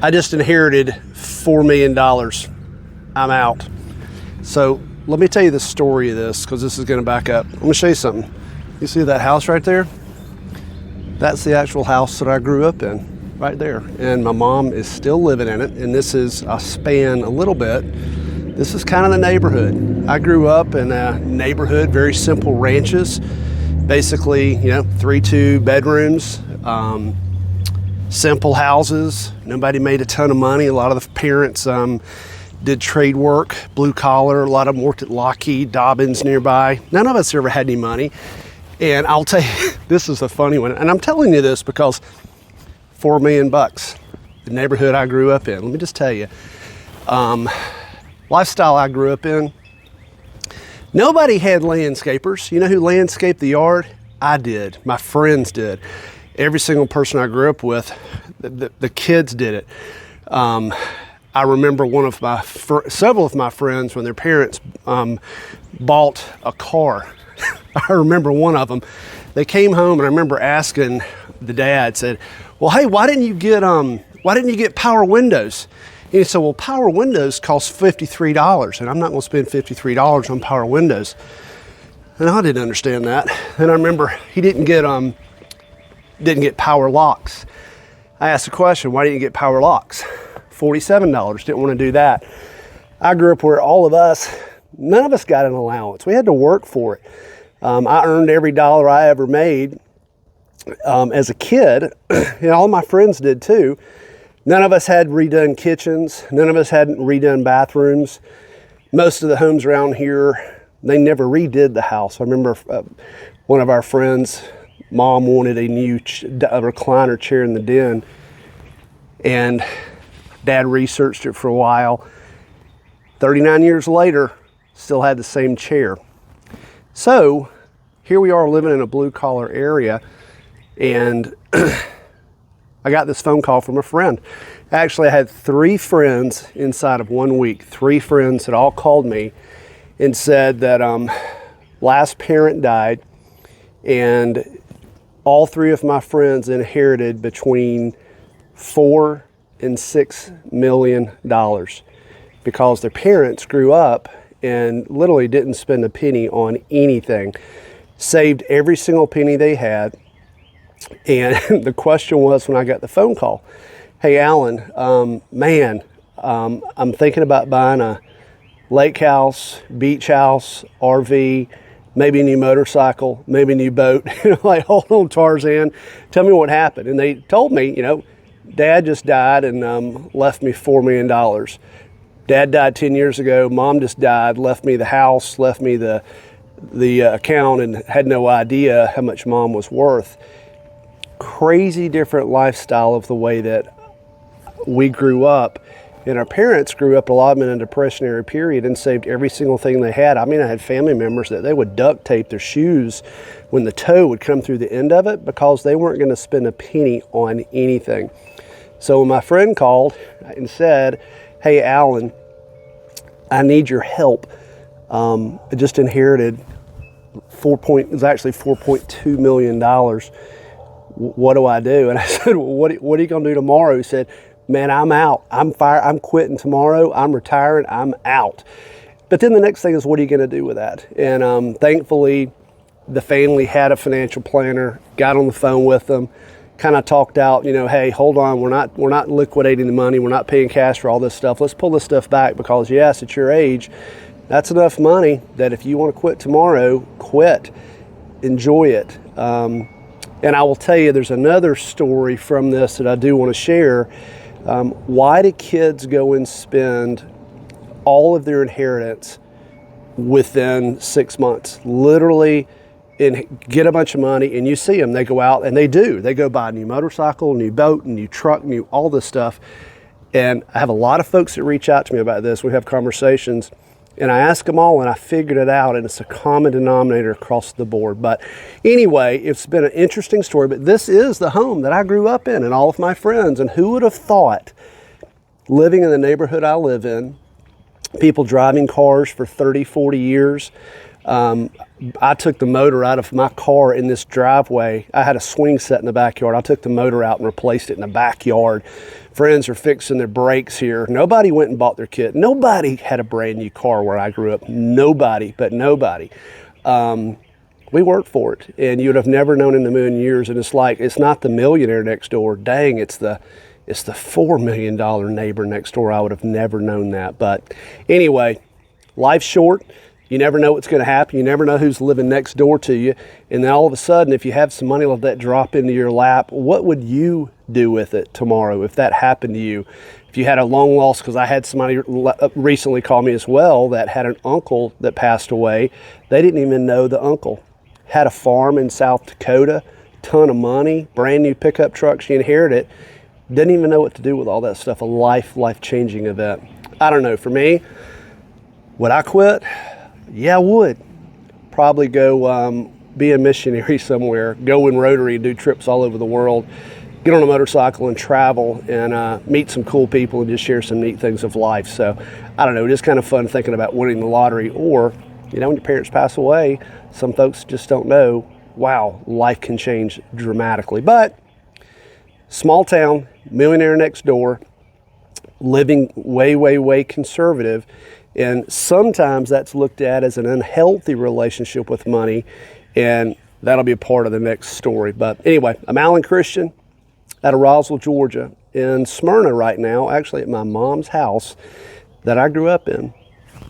I just inherited $4 million. I'm out. So let me tell you the story of this, because this is going to back up. I'm going to show you something. You see that house right there? That's the actual house that I grew up in, right there. And my mom is still living in it. And this is a span a little bit. This is kind of the neighborhood. I grew up in a neighborhood, very simple ranches. Basically, 3 bedrooms, simple houses. Nobody made a ton of money. A lot of the parents did trade work, blue collar. A lot of them worked at Lockheed, Dobbins nearby. None of us ever had any money. And I'll tell you, this is a funny one. And I'm telling you this because $4 million, the neighborhood I grew up in. Let me just tell you, lifestyle I grew up in. Nobody had landscapers. You know who landscaped the yard? I did. My friends did. Every single person I grew up with, the kids did it. I remember several of my friends, when their parents bought a car. I remember one of them. They came home, and I remember asking the dad, said, "Well, hey, why didn't you get power windows?" And he said, "Well, power windows cost $53, and I'm not going to spend $53 on power windows." And I didn't understand that. And I remember he didn't get power locks. I asked the question, "Why didn't you get power locks?" $47. Didn't want to do that. I grew up where none of us got an allowance. We had to work for it. I earned every dollar I ever made as a kid, and all my friends did too. None of us had redone kitchens. None of us had redone bathrooms. Most of the homes around here, they never redid the house. I remember one of our friends' mom wanted a new recliner chair in the den, and Dad researched it for a while. 39 years later, still had the same chair. So here we are living in a blue collar area, and I got this phone call from a friend. Actually, I had 3 friends inside of 1 week. 3 friends that all called me and said that last parent died, and all 3 of my friends inherited between $4 and $6 million because their parents grew up and literally didn't spend a penny on anything, saved every single penny they had. And the question was, when I got the phone call, "Hey, Alan, I'm thinking about buying a lake house, beach house, RV, maybe a new motorcycle, maybe a new boat." Like, hold on, Tarzan, tell me what happened. And they told me, Dad just died and left me $4 million. Dad died 10 years ago. Mom just died, left me the house, left me the account, and had no idea how much Mom was worth. Crazy different lifestyle of the way that we grew up. And our parents grew up, a lot of them, in a depressionary period and saved every single thing they had. I mean, I had family members that they would duct tape their shoes when the toe would come through the end of it because they weren't going to spend a penny on anything. So when my friend called and said, "Hey, Alan, I need your help. I just inherited $4.2 million. What do I do?" And I said, "Well, what are you going to do tomorrow?" He said, "Man, I'm out. I'm fired. I'm quitting tomorrow. I'm retiring. I'm out." But then the next thing is, what are you going to do with that? And thankfully, the family had a financial planner, got on the phone with them, kind of talked out, "Hey, hold on. We're not liquidating the money. We're not paying cash for all this stuff. Let's pull this stuff back because, yes, at your age, that's enough money that if you want to quit tomorrow, quit. Enjoy it." And I will tell you, there's another story from this that I do want to share. Why do kids go and spend all of their inheritance within 6 months? Literally, and get a bunch of money, and you see them. They go out and they go buy a new motorcycle, a new boat, a new truck, all this stuff. And I have a lot of folks that reach out to me about this. We have conversations, and I ask them all, and I figured it out, and it's a common denominator across the board. But anyway, it's been an interesting story, but this is the home that I grew up in and all of my friends. And who would have thought, living in the neighborhood I live in, people driving cars for 30, 40 years, I took the motor out of my car in this driveway. I had a swing set in the backyard. I took the motor out and replaced it in the backyard. Friends are fixing their brakes here. Nobody went and bought their kit. Nobody had a brand new car where I grew up. Nobody, but nobody. We worked for it, and you'd have never known in a million years. And it's like, it's not the millionaire next door. Dang, it's the $4 million neighbor next door. I would have never known that. But anyway, life's short. You never know what's going to happen. You never know who's living next door to you. And then all of a sudden, if you have some money like that drop into your lap, what would you do with it tomorrow if that happened to you? If you had a long loss, because I had somebody recently call me as well that had an uncle that passed away. They didn't even know the uncle. Had a farm in South Dakota, ton of money, brand new pickup truck. She inherited it. Didn't even know what to do with all that stuff. A life-changing event. I don't know. For me, would I quit? Yeah, I would. Probably go be a missionary somewhere, go in Rotary and do trips all over the world, get on a motorcycle and travel and meet some cool people and just share some neat things of life. So, I don't know, just kind of fun thinking about winning the lottery. Or, you know, when your parents pass away, some folks just don't know, wow, life can change dramatically. But small town, millionaire next door, living way conservative. And sometimes that's looked at as an unhealthy relationship with money, and that'll be a part of the next story. But anyway, I'm Alan Christian out of Roswell, Georgia, in Smyrna right now, actually at my mom's house that I grew up in.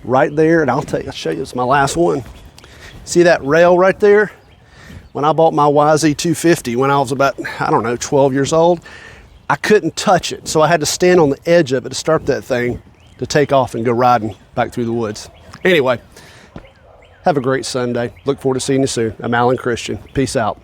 Right there, and I'll show you, it's my last one. See that rail right there? When I bought my YZ250 when I was about, 12 years old, I couldn't touch it. So I had to stand on the edge of it to start that thing to take off and go riding back through the woods. Anyway, have a great Sunday. Look forward to seeing you soon. I'm Alan Christian. Peace out.